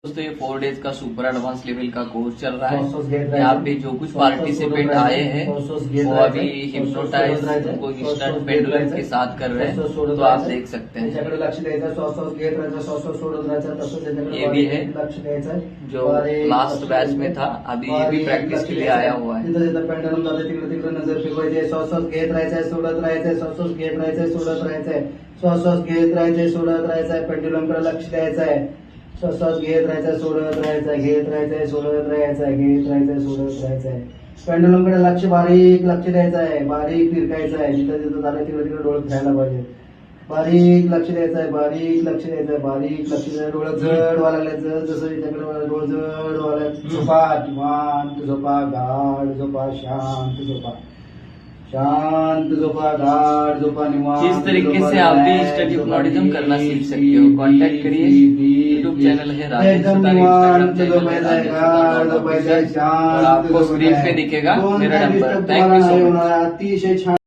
दोस्तों ये 4 डेज का सुपर एडवांस लेवल का कोर्स चल रहा है। यहाँ पे जो कुछ पार्टिसिपेंट आए हैं वो अभी हिप्नोटाइज को इंस्टेंट पेंडुलम के साथ कर रहे हैं, तो आप देख सकते हैं। लक्ष द्यायचं, श्वास घेत राहायचं, श्वास सोडत राहायचं, तसं त्याच्याकडे ये भी है लक्ष द्यायचं जो लास्ट बैच में था, अभी ये भी प्रैक्टिस के लिए आया हुआ है। तिथं तिथं पेंडुलम जाते, तिकडे तिकडे नजर फिरवायची, श्वास घेत राहायचंय, सोडत राहायचंय, श्वास घेत राहायचंय, सोडत राहायचंय, श्वास घेत राहायचंय, सोडत राहायचंय, पेंडुलमकडे लक्ष द्यायचंय, श्वास घेत राहायचंय, सोडत राहायचंय, घेत राहायचंय, सोडत राहायचंय, घेत राहायचंय, सोडत राहायचंय, पेंडुलमकडे लक्ष बारीक लक्ष द्यायचंय, बारीक फिरकायचं आहे, जिथं तिथं झालं तिकडे तिकडे डोळे फिरायला पाहिजे, बारीक लक्ष द्यायचंय, बारीक लक्ष द्यायचंय, बारीक लक्ष द्यायचं, डोळे जड व्हायला लागले, जड जसं त्याच्याकडे डोळे जड व्हायला, झोपा निवांत झोपा, गाढ झोपा, शांत झोपा, शांत झोपा, गाढ झोपा, निवांत। जिस तरीके से आप भी इंस्टेंट हिप्नोटिज्म करना सीख सकते हो, कांटेक्ट करिए। यूट्यूब चैनल है राजेश सुतार, इंस्टाग्राम चैनल है राजेश सुतार, और आपको स्क्रीन पे दिखेगा मेरा number. Thank you so much. अतिशय छान।